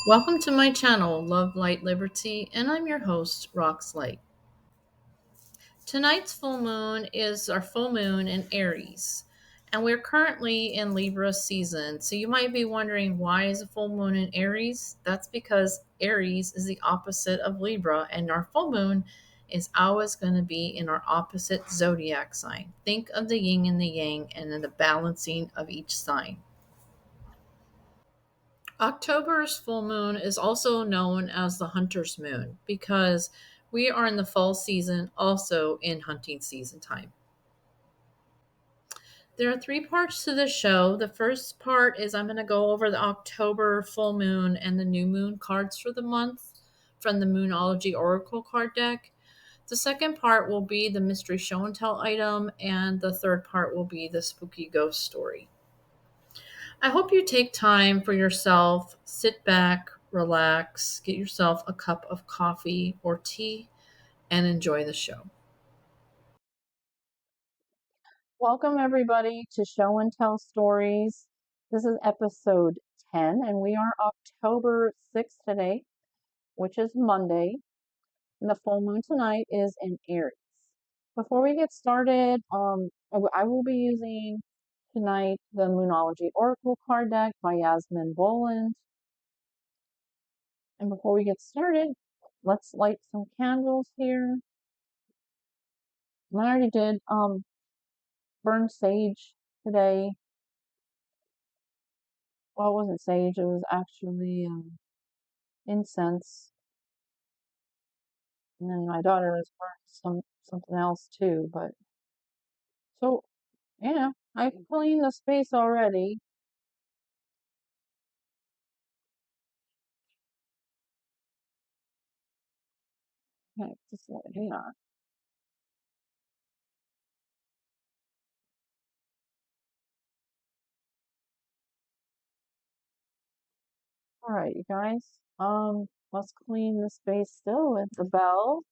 Welcome to my channel, Love, Light, Liberty, and I'm your host, Rox Light. Tonight's full moon is our full moon in Aries, and we're currently in Libra season. So you might be wondering, why is a full moon in Aries? That's because Aries is the opposite of Libra, and our full moon is always going to be in our opposite zodiac sign. Think of the yin and the yang and then the balancing of each sign. October's full moon is also known as the hunter's moon because we are in the fall season, also in hunting season time. There are three parts to the show. The first part is I'm going to go over the October full moon and the new moon cards for the month from the Moonology Oracle card deck. The second part will be the mystery show and tell item, and the third part will be the spooky ghost story. I hope you take time for yourself, sit back, relax, get yourself a cup of coffee or tea, and enjoy the show. Welcome, everybody, to Show and Tell Stories. This is episode 10, and we are October 6th today, which is Monday. And the full moon tonight is in Aries. Before we get started, I will be using tonight the Moonology Oracle card deck by Yasmin Boland. And before we get started, let's light some candles here. I already did burn sage today. Well, it wasn't sage, it was actually incense. And then my daughter has burned something else too, but so yeah, I cleaned the space already. Okay, just hang on. All right, you guys. Let's clean the space still with the bell.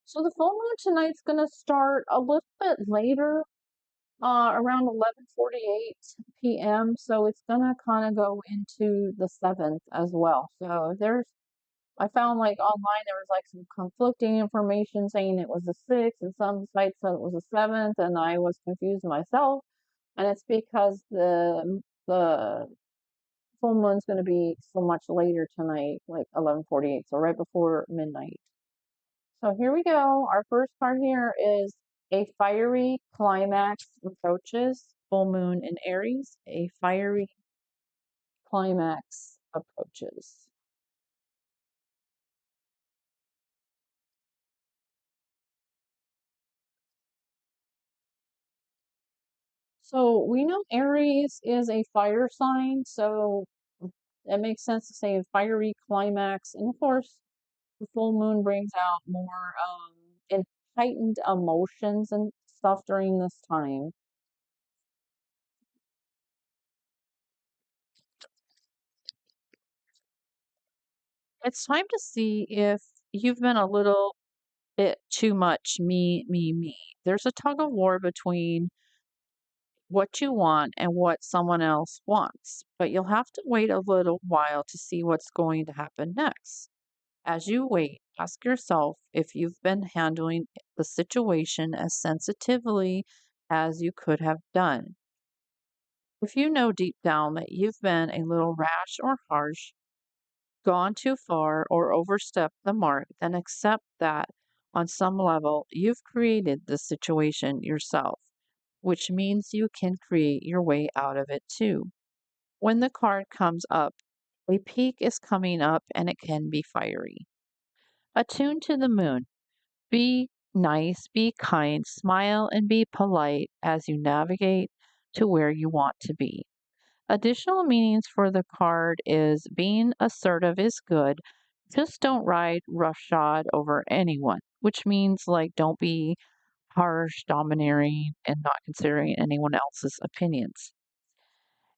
So the full moon tonight's gonna start a little bit later, around 11:48 p.m. So it's gonna kind of go into the 7th as well. So I found like online there was like some conflicting information saying it was the 6th, and some sites said it was the 7th, and I was confused myself. And it's because the full moon's going to be so much later tonight, like 11:48, so right before midnight. So here we go. Our first card here is a fiery climax approaches. Full moon in Aries. A fiery climax approaches. So we know Aries is a fire sign, so it makes sense to say a fiery climax. And of course, the full moon brings out more and heightened emotions and stuff during this time. It's time to see if you've been a little bit too much me, me, me. There's a tug of war between what you want and what someone else wants, but you'll have to wait a little while to see what's going to happen next. As you wait, ask yourself if you've been handling the situation as sensitively as you could have done. If you know deep down that you've been a little rash or harsh, gone too far, or overstepped the mark, then accept that on some level you've created the situation yourself, which means you can create your way out of it too. When the card comes up, a peak is coming up and it can be fiery. Attune to the moon. Be nice, be kind, smile, and be polite as you navigate to where you want to be. Additional meanings for the card is being assertive is good. Just don't ride roughshod over anyone, which means like don't be harsh, domineering, and not considering anyone else's opinions.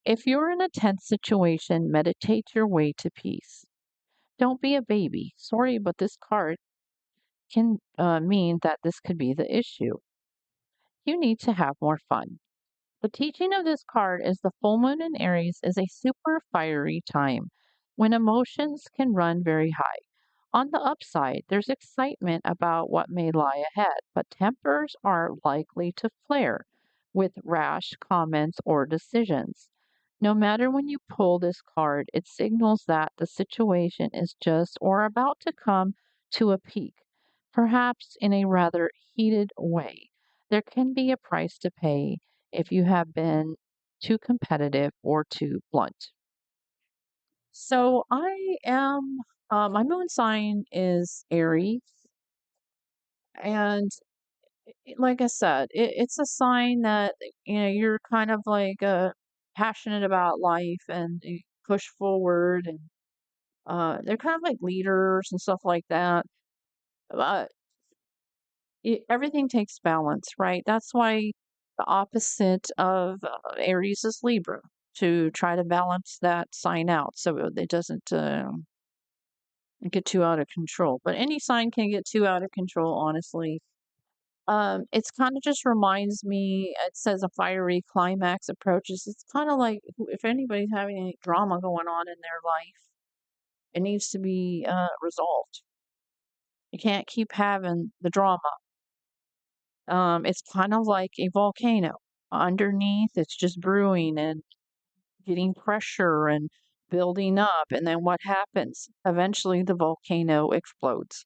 If you're in a tense situation, meditate your way to peace. Don't be a baby. Sorry, but this card can mean that this could be the issue. You need to have more fun. The teaching of this card is the full moon in Aries is a super fiery time when emotions can run very high. On the upside, there's excitement about what may lie ahead, but tempers are likely to flare with rash comments or decisions. No matter when you pull this card, it signals that the situation is just or about to come to a peak, perhaps in a rather heated way. There can be a price to pay if you have been too competitive or too blunt. So I am, my moon sign is Aries. And like I said, it's a sign that, you're kind of like passionate about life and you push forward. And they're kind of like leaders and stuff like that. But everything takes balance, right? That's why the opposite of Aries is Libra, to try to balance that sign out so it doesn't get too out of control. But any sign can get too out of control, honestly. It's kind of just reminds me, it says a fiery climax approaches. It's kind of like if anybody's having any drama going on in their life, it needs to be resolved. You can't keep having the drama. It's kind of like a volcano. Underneath, it's just brewing and getting pressure and building up. And then what happens? Eventually, the volcano explodes.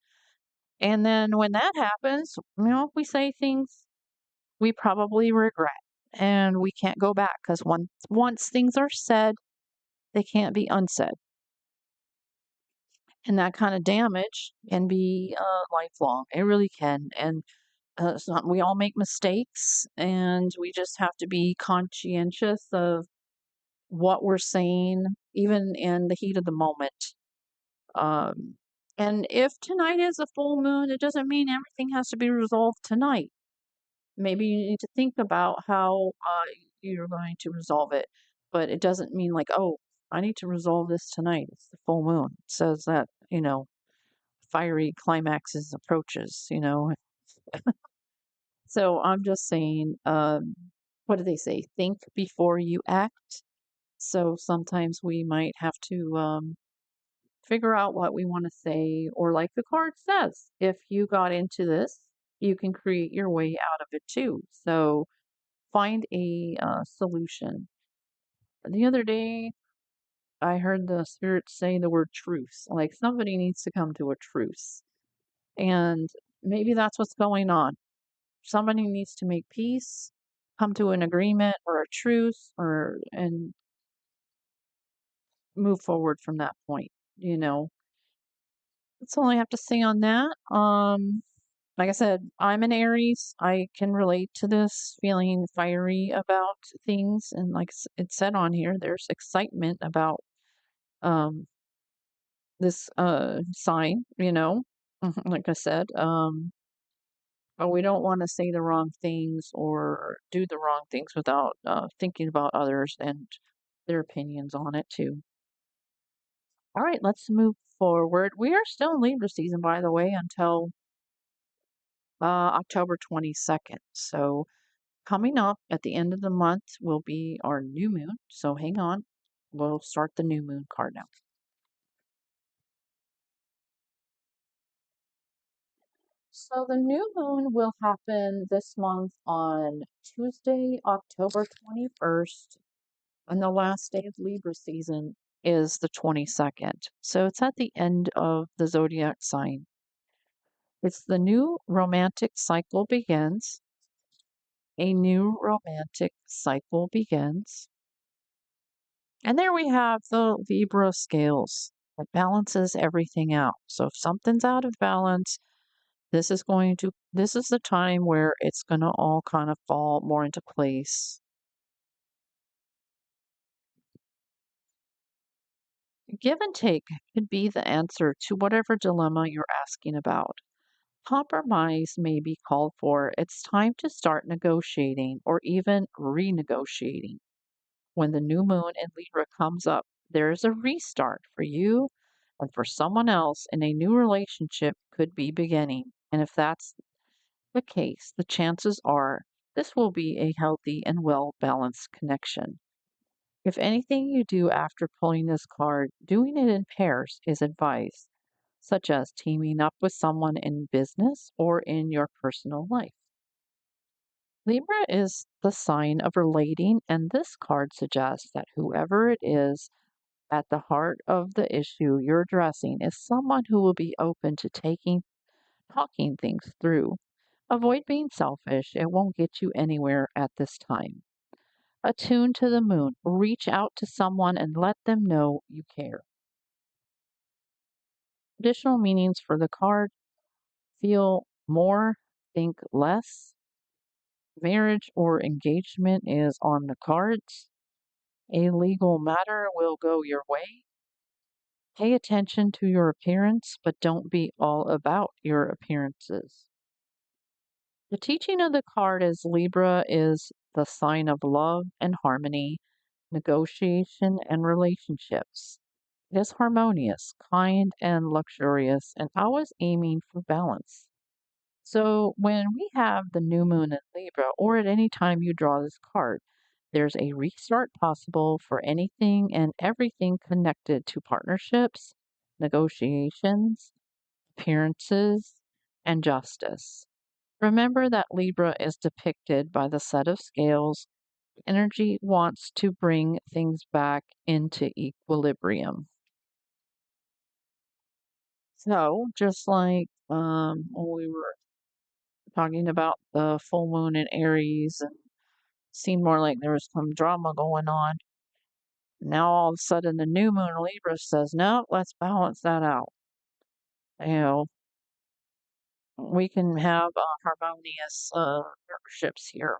And then when that happens, we say things we probably regret and we can't go back because once things are said, they can't be unsaid. And that kind of damage can be lifelong. It really can. And we all make mistakes, and we just have to be conscientious of what we're saying, even in the heat of the moment. Um, and if tonight is a full moon, it doesn't mean everything has to be resolved tonight. Maybe you need to think about how you're going to resolve it, but it doesn't mean like, oh, I need to resolve this tonight. It's the full moon. It says that, fiery climaxes approaches. So I'm just saying, what do they say? Think before you act. So sometimes we might have to figure out what we want to say, or like the card says, if you got into this, you can create your way out of it too. So find a solution. The other day, I heard the spirit say the word truce. Like somebody needs to come to a truce. And maybe that's what's going on. Somebody needs to make peace, come to an agreement or a truce, or and move forward from that point. You know, that's all I have to say on that. Like I said, I'm an Aries. I can relate to this feeling fiery about things, and like it said on here, there's excitement about um this sign. Like I said, but we don't want to say the wrong things or do the wrong things without thinking about others and their opinions on it too. All right, let's move forward. We are still in Libra season, by the way, until October 22nd. So coming up at the end of the month will be our new moon. So hang on. We'll start the new moon card now. So the new moon will happen this month on Tuesday, October 21st, and the last day of Libra season is the 22nd. So it's at the end of the zodiac sign. It's the new romantic cycle begins. A new romantic cycle begins. And there we have the Libra scales that balances everything out. So if something's out of balance, this is the time where it's going to all kind of fall more into place. Give and take could be the answer to whatever dilemma you're asking about. Compromise may be called for. It's time to start negotiating or even renegotiating. When the new moon in Libra comes up, there is a restart for you and for someone else, and a new relationship could be beginning. And if that's the case, the chances are this will be a healthy and well balanced connection. If anything you do after pulling this card, doing it in pairs is advised, such as teaming up with someone in business or in your personal life. Libra is the sign of relating, and this card suggests that whoever it is at the heart of the issue you're addressing is someone who will be open to talking things through. Avoid being selfish, it won't get you anywhere at this time. Attune to the moon, reach out to someone and let them know you care. Additional meanings for the card: feel more, think less. Marriage or engagement is on the cards. A legal matter will go your way. Pay attention to your appearance, but don't be all about your appearances. The teaching of the card is Libra is the sign of love and harmony, negotiation and relationships. It is harmonious, kind, and luxurious, and always aiming for balance. So, when we have the new moon in Libra, or at any time you draw this card, there's a restart possible for anything and everything connected to partnerships, negotiations, appearances, and justice. Remember that Libra is depicted by the set of scales. Energy wants to bring things back into equilibrium. So, just like when we were talking about the full moon in Aries and seemed more like there was some drama going on, now all of a sudden the new moon in Libra says, no, let's balance that out. You know, we can have harmonious partnerships here.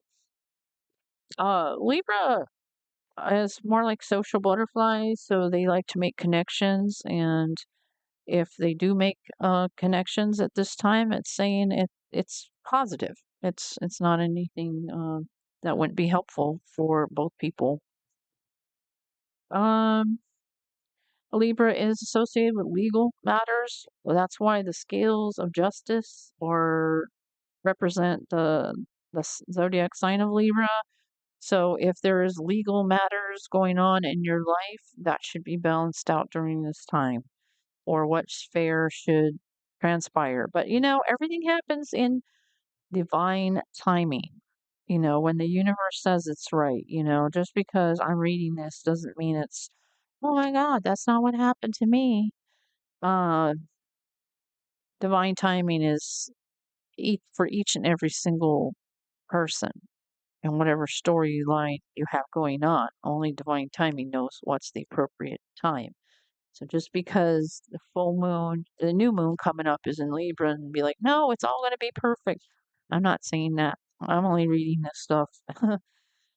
Libra is more like social butterflies, so they like to make connections. And if they do make connections at this time, it's saying it's positive. It's not anything that wouldn't be helpful for both people. Um, Libra is associated with legal matters. Well, that's why the scales of justice or represent the zodiac sign of Libra. So if there is legal matters going on in your life, that should be balanced out during this time, or what's fair should transpire. But everything happens in divine timing. When the universe says it's right, just because I'm reading this doesn't mean it's, oh my God, that's not what happened to me. Uh, Divine timing is for each and every single person and whatever storyline you have going on. Only divine timing knows what's the appropriate time. So just because the new moon coming up is in Libra and be like, no, it's all going to be perfect. I'm not saying that. I'm only reading this stuff.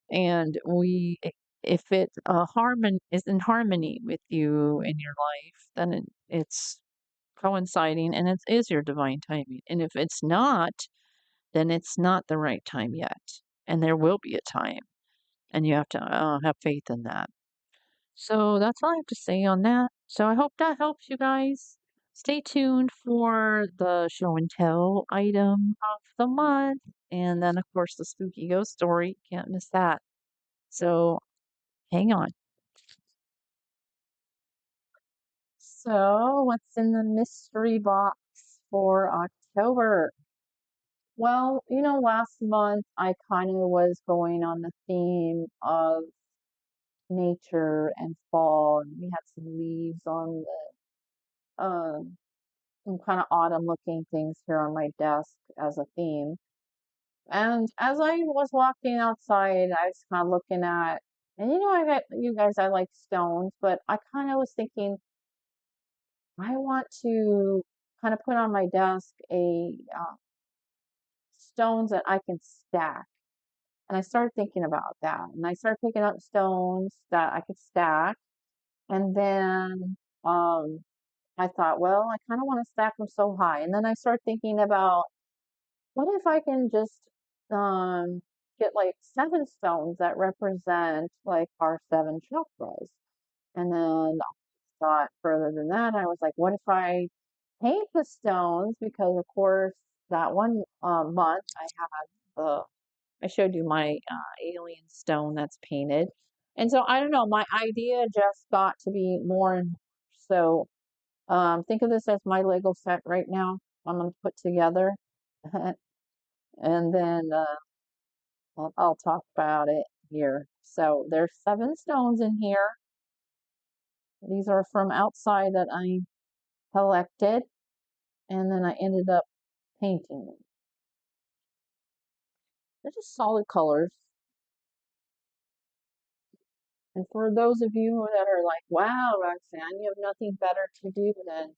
And if it harmon is in harmony with you in your life, then it's coinciding and it is your divine timing. And if it's not, then it's not the right time yet. And there will be a time, and you have to have faith in that. So that's all I have to say on that. So I hope that helps you guys. Stay tuned for the show and tell item of the month. And then, of course, the spooky ghost story. Can't miss that. So hang on. So, what's in the mystery box for October? Well, last month I kind of was going on the theme of nature and fall, and we had some leaves on some kind of autumn looking things here on my desk as a theme. And as I was walking outside, I was kind of looking at, and I got you guys, I like stones, but I kind of was thinking, I want to kind of put on my desk a stones that I can stack. And I started thinking about that. And I started picking up stones that I could stack. And then um, I thought, well, I kind of want to stack them so high. And then I started thinking about what if I can just get like 7 stones that represent like our 7 chakras. And then I thought further than that, I was like, what if I paint the stones? Because of course that one month I had the I showed you my alien stone that's painted. And so I don't know, my idea just got to be more and more. So think of this as my Lego set right now. I'm going to put together, and then I'll talk about it here. So there's 7 stones in here. These are from outside that I collected, and then I ended up painting them. They're just solid colors. And for those of you that are like, wow, Roxanne, you have nothing better to do than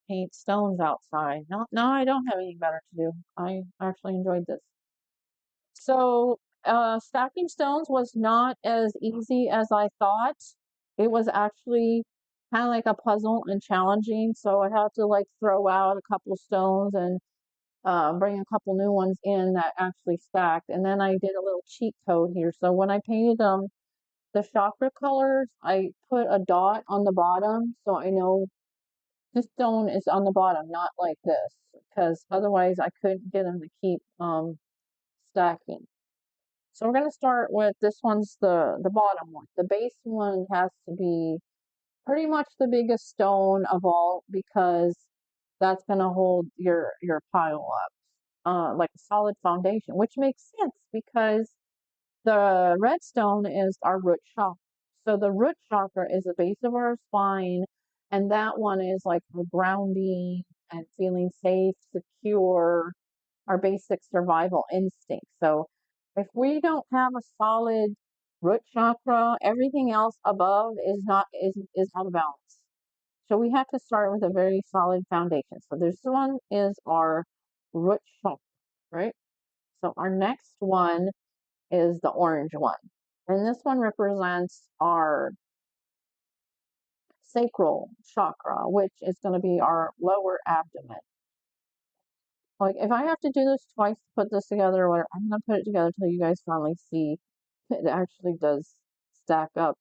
paint stones outside. No, no, I don't have anything better to do. I actually enjoyed this. So, stacking stones was not as easy as I thought. It was actually kind of like a puzzle and challenging. So I had to like throw out a couple stones and bring a couple new ones in that actually stacked. And then I did a little cheat code here. So when I painted the chakra colors, I put a dot on the bottom so I know this stone is on the bottom, not like this, because otherwise I couldn't get them to keep stacking. So we're going to start with this one's the bottom one. The base one has to be pretty much the biggest stone of all because that's going to hold your pile up, like a solid foundation, which makes sense because the red stone is our root chakra. So the root chakra is the base of our spine, and that one is like the grounding and feeling safe, secure, our basic survival instinct. So if we don't have a solid root chakra, everything else above is out of balance. So we have to start with a very solid foundation. So this one is our root chakra, right? So our next one is the orange one. And this one represents our sacral chakra, which is going to be our lower abdomen. Like if I have to do this twice to put this together, or I'm gonna put it together until you guys finally see it actually does stack up.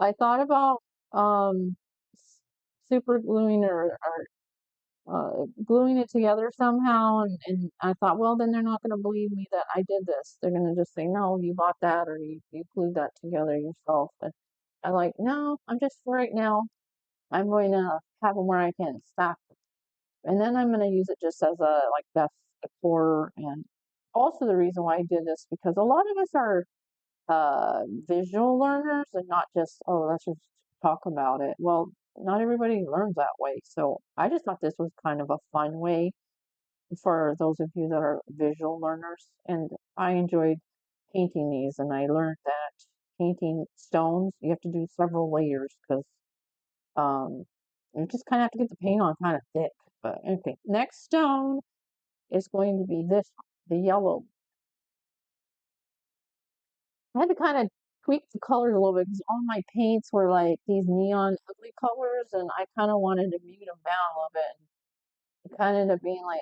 I thought about um super gluing or gluing it together somehow, and I thought, well, then they're not gonna believe me that I did this. They're gonna just say, no, you bought that or you glued that together yourself. But I'm like, no, I'm just for right now. I'm going to have them where I can stack and then I'm going to use it just as a like best decor. And also the reason why I did this because a lot of us are visual learners and not just, oh, let's just talk about it. Well, not everybody learns that way. So I just thought this was kind of a fun way for those of you that are visual learners. And I enjoyed painting these and I learned that painting stones, you have to do several layers because um, you just kind of have to get the paint on kind of thick. But okay, next stone is going to be this one, the yellow. I had to kind of tweak the colors a little bit because all my paints were like these neon ugly colors, and I kind of wanted to mute them down a little bit. And it kind of ended up being like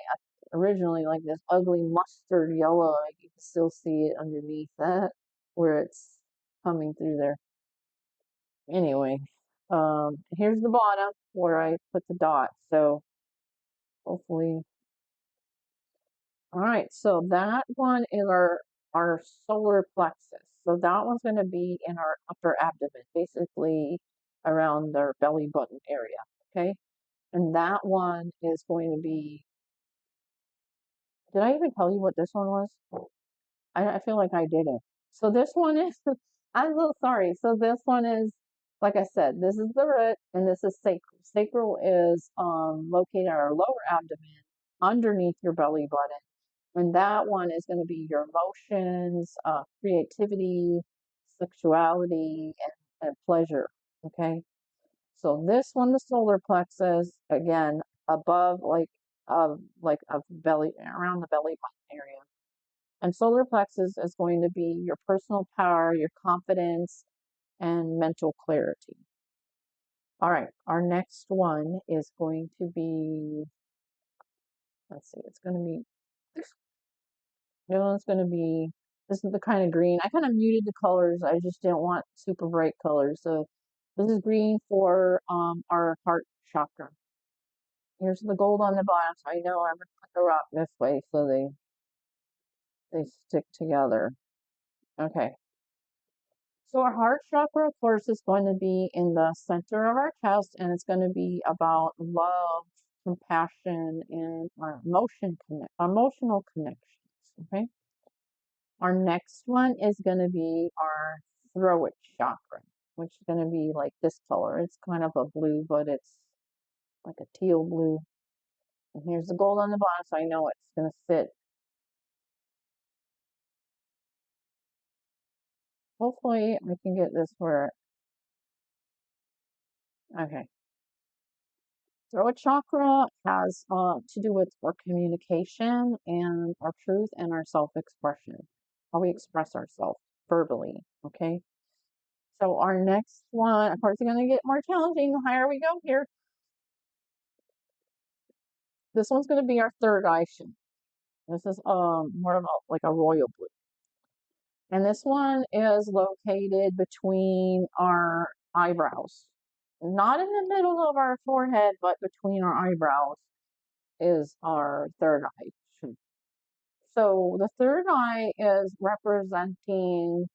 originally like this ugly mustard yellow. Like you can still see it underneath that where it's coming through there. Anyway, here's the bottom where I put the dot. So hopefully, all right. So that one is our solar plexus. So that one's going to be in our upper abdomen, basically around our belly button area. Okay. And that one is going to be, did I even tell you what this one was? I feel like I didn't. So this one is, I'm a little sorry. So this one is, like I said, this is the root and this is sacral. Sacral is located in our lower abdomen underneath your belly button. And that one is going to be your emotions, creativity, sexuality, and pleasure. Okay. So this one, the solar plexus, again, above like a belly, around the belly button area. And solar plexus is going to be your personal power, your confidence, and mental clarity. All right, our next one is going to be, let's see, it's going to be, the other one's going to be, this is the kind of green. I kind of muted the colors. I just didn't want super bright colors. So this is green for our heart chakra. Here's the gold on the bottom. So I know I'm gonna put the rock this way so they stick together. Okay. So our heart chakra, of course, is going to be in the center of our chest, and it's going to be about love, compassion, and our emotional connections. Okay. Our next one is going to be our throat chakra, which is going to be like this color. It's kind of a blue, but it's like a teal blue. And here's the gold on the bottom, so I know it's going to sit. Hopefully, I can get this where, okay. Throat chakra has to do with our communication and our truth and our self-expression, how we express ourselves verbally. Okay. So our next one, of course, is going to get more challenging the higher we go here. This one's going to be our third eye. This is more of like a royal blue. And this one is located between our eyebrows. Not in the middle of our forehead, but between our eyebrows is our third eye. So the third eye is representing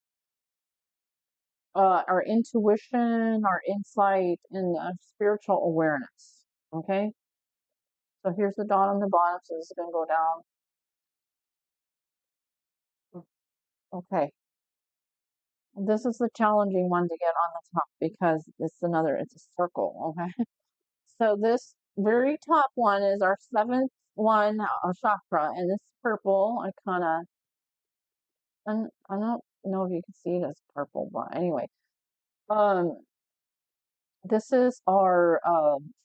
our intuition, our insight, and spiritual awareness. Okay. So here's the dot on the bottom. So this is going to go down. Okay. This is the challenging one to get on the top because it's a circle. Okay. So this very top one is our seventh one, chakra, and it's purple. I don't know if you can see it as purple, but anyway, um, this is our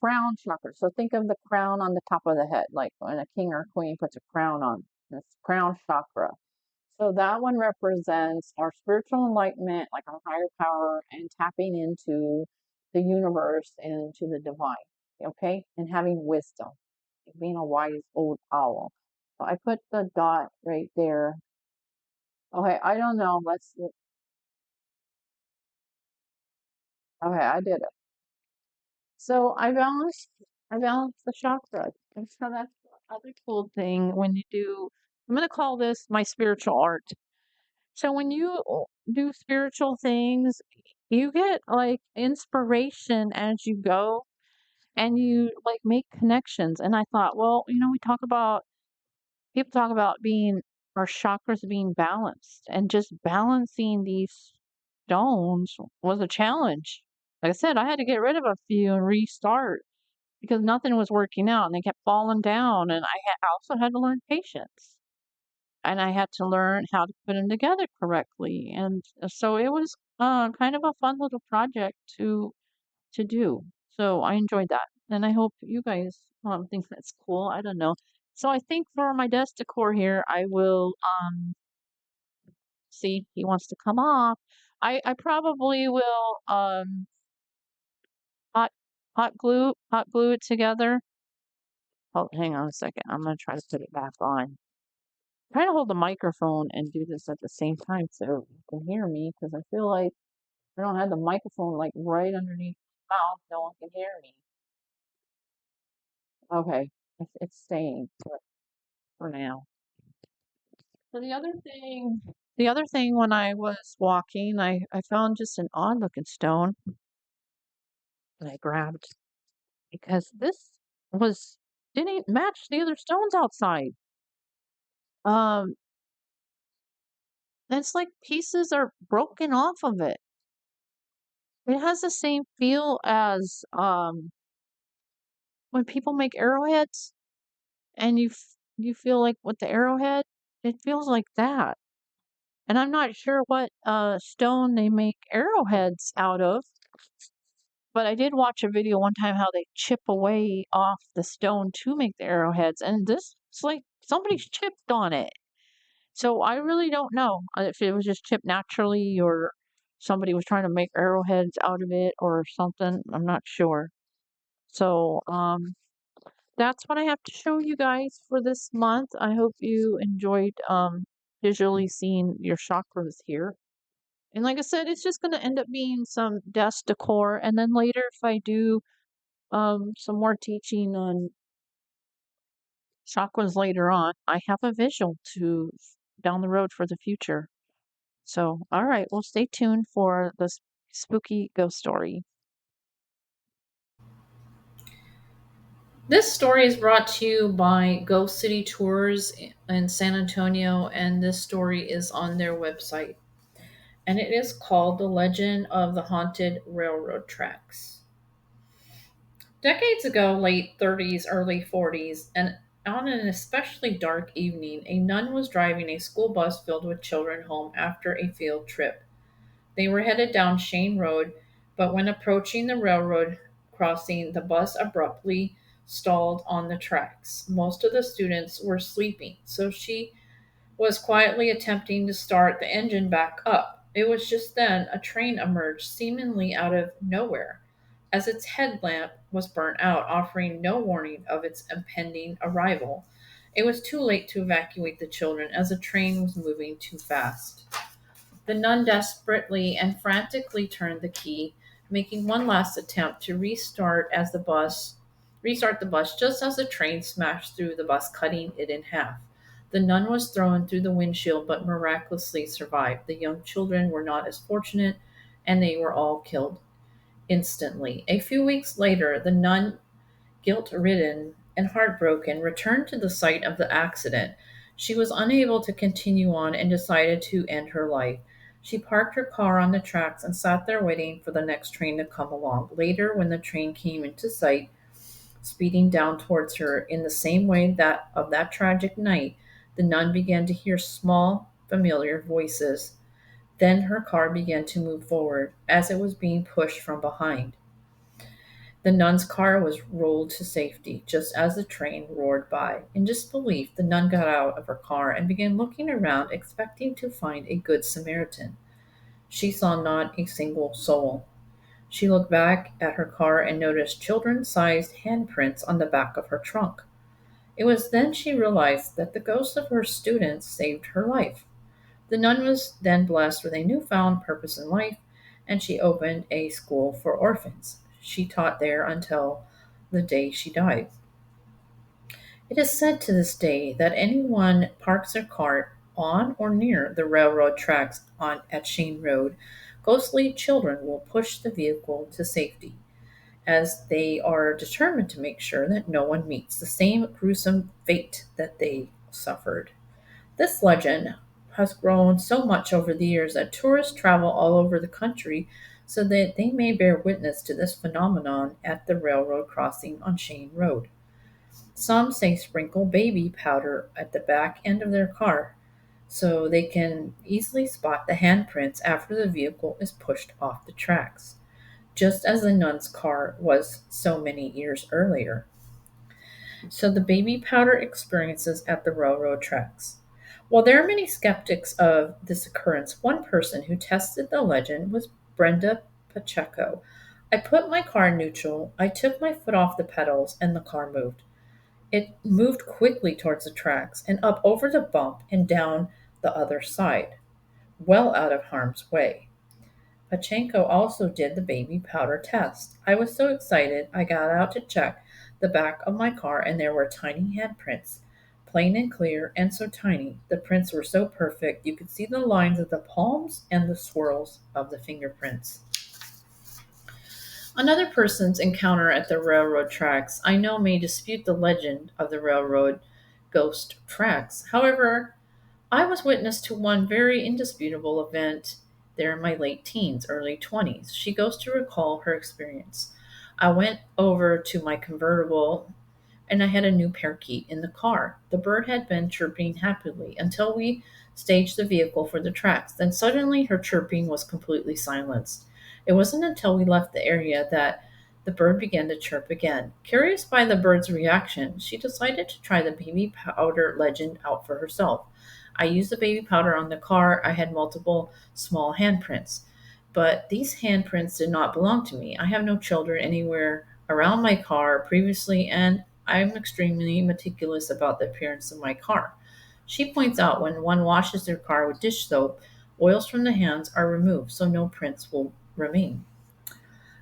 crown chakra. So think of the crown on the top of the head, like when a king or queen puts a crown on. It's crown chakra. So that one represents our spiritual enlightenment, like our higher power, and tapping into the universe and to the divine, okay? And having wisdom, being a wise old owl. So I put the dot right there. Okay, I don't know. Okay, I did it. So I balanced the chakra. And so that's the other cool thing when you do, I'm going to call this my spiritual art. So when you do spiritual things, you get like inspiration as you go and you like make connections. And I thought, well, we talk about people talk about being our chakras being balanced and just balancing these stones was a challenge. Like I said, I had to get rid of a few and restart because nothing was working out and they kept falling down. And I also had to learn patience and I had to learn how to put them together correctly. And so it was kind of a fun little project to do. So I enjoyed that, and I hope you guys think that's cool. I don't know. So I think for my desk decor here, I will see he wants to come off. I probably will hot hot glue it together. Oh, hang on a second. I'm gonna try to put it back on. Trying to hold the microphone and do this at the same time so you can hear me because I feel like I don't have the microphone like right underneath my mouth. No one can hear me. Okay, it's staying for now. So the other thing when I was walking, I found just an odd looking stone that I grabbed because this was didn't match the other stones outside. Um, and it's like pieces are broken off of it. It has the same feel as when people make arrowheads and you feel like with the arrowhead, it feels like that. And I'm not sure what stone they make arrowheads out of, but I did watch a video one time how they chip away off the stone to make the arrowheads, and this it's like somebody's chipped on it. So I really don't know if it was just chipped naturally or somebody was trying to make arrowheads out of it or something. I'm not sure. So that's what I have to show you guys for this month. I hope you enjoyed visually seeing your chakras here. And like I said, it's just going to end up being some desk decor. And then later, if I do some more teaching on Shock was later on. I have a visual to down the road for the future. So, all right, well, stay tuned for this spooky ghost story. This story is brought to you by Ghost City Tours in San Antonio, and this story is on their website. And it is called The Legend of the Haunted Railroad Tracks. Decades ago, late 30s, early 40s, and on an especially dark evening, a nun was driving a school bus filled with children home after a field trip. They were headed down Shane Road, but when approaching the railroad crossing, the bus abruptly stalled on the tracks. Most of the students were sleeping, so she was quietly attempting to start the engine back up. It was just then a train emerged seemingly out of nowhere, as its headlamp was burnt out, offering no warning of its impending arrival. It was too late to evacuate the children as the train was moving too fast. The nun desperately and frantically turned the key, making one last attempt to restart the bus just as the train smashed through the bus, cutting it in half. The nun was thrown through the windshield but miraculously survived. The young children were not as fortunate, and they were all killed instantly. A few weeks later, the nun, guilt ridden and heartbroken, returned to the site of the accident. She was unable to continue on and decided to end her life. She parked her car on the tracks and sat there waiting for the next train to come along. Later, when the train came into sight, speeding down towards her in the same way that of that tragic night, the nun began to hear small, familiar voices. Then her car began to move forward as it was being pushed from behind. The nun's car was rolled to safety just as the train roared by. In disbelief, the nun got out of her car and began looking around, expecting to find a good Samaritan. She saw not a single soul. She looked back at her car and noticed children sized handprints on the back of her trunk. It was then she realized that the ghosts of her students saved her life. The nun was then blessed with a newfound purpose in life, and she opened a school for orphans. She taught there until the day she died. It is said to this day that anyone parks their car on or near the railroad tracks at Shane Road, ghostly children will push the vehicle to safety, as they are determined to make sure that no one meets the same gruesome fate that they suffered. This legend has grown so much over the years that tourists travel all over the country so that they may bear witness to this phenomenon at the railroad crossing on Shane Road. Some say sprinkle baby powder at the back end of their car so they can easily spot the handprints after the vehicle is pushed off the tracks, just as the nun's car was so many years earlier. So the baby powder experiences at the railroad tracks. While there are many skeptics of this occurrence, one person who tested the legend was Brenda Pacheco. I put my car in neutral, I took my foot off the pedals, and the car moved. It moved quickly towards the tracks and up over the bump and down the other side, well out of harm's way. Pachenko also did the baby powder test. I was so excited I got out to check the back of my car and there were tiny handprints, plain and clear and so tiny. The prints were so perfect you could see the lines of the palms and the swirls of the fingerprints. Another person's encounter at the railroad tracks I know may dispute the legend of the railroad ghost tracks. However, I was witness to one very indisputable event there in my late teens, early 20s. She goes to recall her experience. I went over to my convertible and I had a new parakeet in the car. The bird had been chirping happily until we staged the vehicle for the tracks. Then suddenly her chirping was completely silenced. It wasn't until we left the area that the bird began to chirp again. Curious by the bird's reaction, she decided to try the baby powder legend out for herself. I used the baby powder on the car. I had multiple small handprints, but these handprints did not belong to me. I have no children anywhere around my car previously, and I'm extremely meticulous about the appearance of my car. She points out when one washes their car with dish soap, oils from the hands are removed so no prints will remain.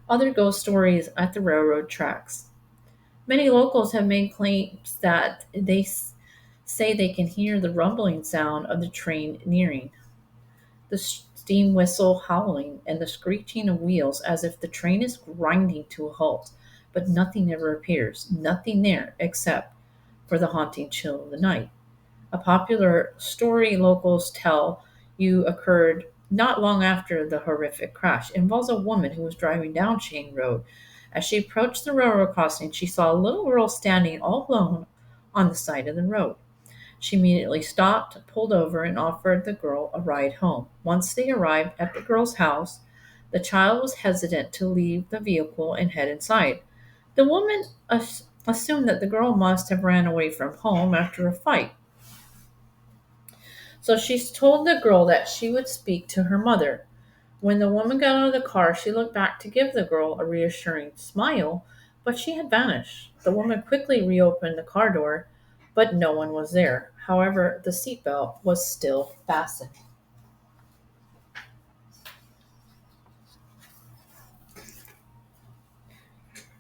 Other ghost stories at the railroad tracks. Many locals have made claims that say they can hear the rumbling sound of the train nearing, the steam whistle howling, and the screeching of wheels as if the train is grinding to a halt. But nothing ever appears, nothing there except for the haunting chill of the night. A popular story locals tell you occurred not long after the horrific crash. It involves a woman who was driving down Shane Road. As she approached the railroad crossing, she saw a little girl standing all alone on the side of the road. She immediately stopped, pulled over, and offered the girl a ride home. Once they arrived at the girl's house, the child was hesitant to leave the vehicle and head inside. The woman assumed that the girl must have ran away from home after a fight. So she told the girl that she would speak to her mother. When the woman got out of the car, she looked back to give the girl a reassuring smile, but she had vanished. The woman quickly reopened the car door, but no one was there. However, the seatbelt was still fastened.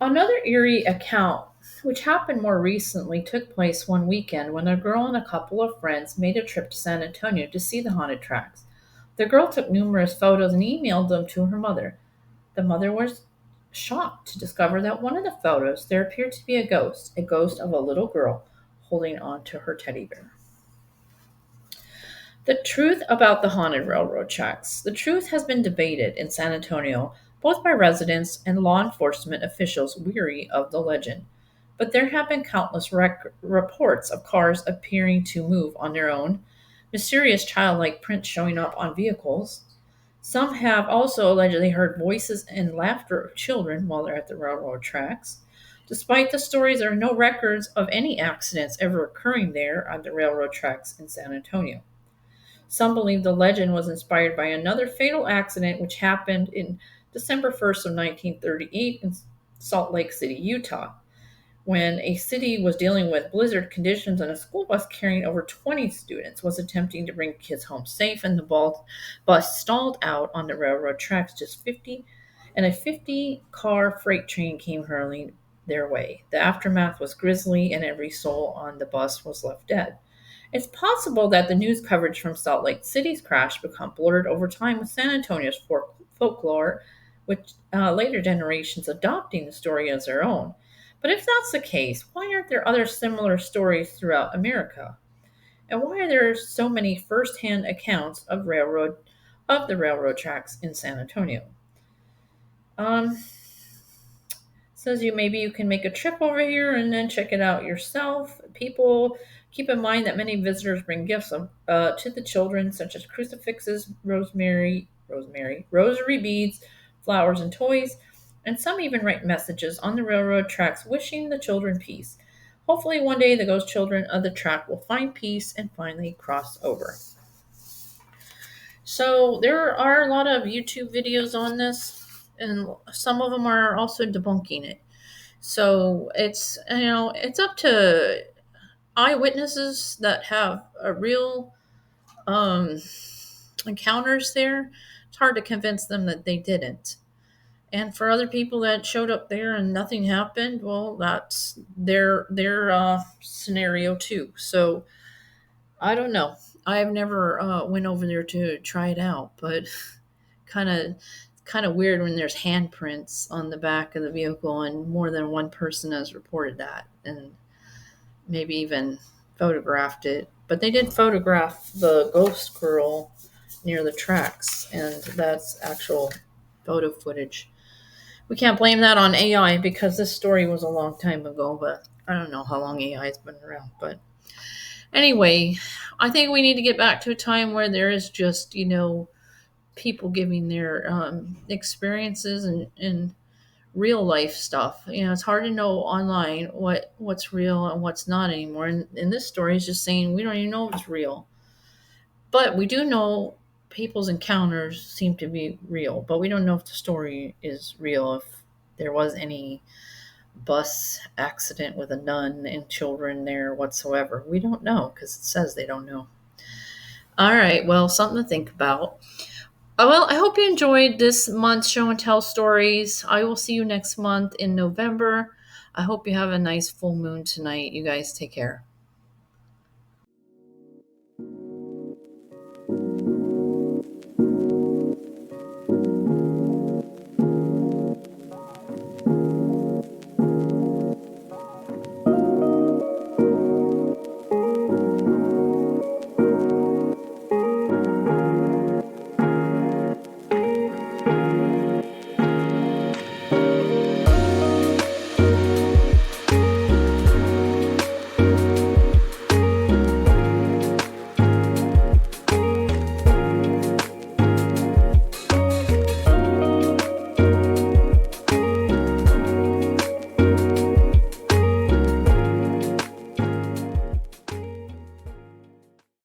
Another eerie account, which happened more recently, took place one weekend when a girl and a couple of friends made a trip to San Antonio to see the haunted tracks. The girl took numerous photos and emailed them to her mother. The mother was shocked to discover that one of the photos there appeared to be a ghost of a little girl holding on to her teddy bear. The truth about the haunted railroad tracks. The truth has been debated in San Antonio, both by residents and law enforcement officials weary of the legend. But there have been countless reports of cars appearing to move on their own, mysterious childlike prints showing up on vehicles. Some have also allegedly heard voices and laughter of children while they're at the railroad tracks. Despite the stories, there are no records of any accidents ever occurring there on the railroad tracks in San Antonio. Some believe the legend was inspired by another fatal accident which happened in December 1st of 1938 in Salt Lake City, Utah, when a city was dealing with blizzard conditions and a school bus carrying over 20 students was attempting to bring kids home safe and the bus stalled out on the railroad tracks just 50 and a 50-car freight train came hurling their way. The aftermath was grisly and every soul on the bus was left dead. It's possible that the news coverage from Salt Lake City's crash became blurred over time with San Antonio's folklore, with later generations adopting the story as their own. But if that's the case, why aren't there other similar stories throughout America? And why are there so many first-hand accounts of the railroad tracks in San Antonio? Um, Says you maybe you can make a trip over here and then check it out yourself. People keep in mind that many visitors bring gifts to the children, such as crucifixes, rosary beads, flowers, and toys. And some even write messages on the railroad tracks wishing the children peace. Hopefully, one day the ghost children of the track will find peace and finally cross over. So, there are a lot of YouTube videos on this, and some of them are also debunking it. So it's up to eyewitnesses that have a real um, encounters there. It's hard to convince them that they didn't. And for other people that showed up there and nothing happened, well, that's their scenario too. So I don't know. I've never went over there to try it out, but kind of kind of weird when there's handprints on the back of the vehicle and more than one person has reported that and maybe even photographed it. But they did photograph the ghost girl near the tracks, and that's actual photo footage. We can't blame that on AI because this story was a long time ago, but I don't know how long AI has been around. But anyway, I think we need to get back to a time where there is just, people giving their experiences and real life stuff. It's hard to know online what's real and what's not anymore. And this story is just saying we don't even know if it's real, but we do know people's encounters seem to be real. But we don't know if the story is real. If there was any bus accident with a nun and children there whatsoever, we don't know because it says they don't know. All right, well, something to think about. Well, I hope you enjoyed this month's show and tell stories. I will see you next month in November. I hope you have a nice full moon tonight. You guys take care.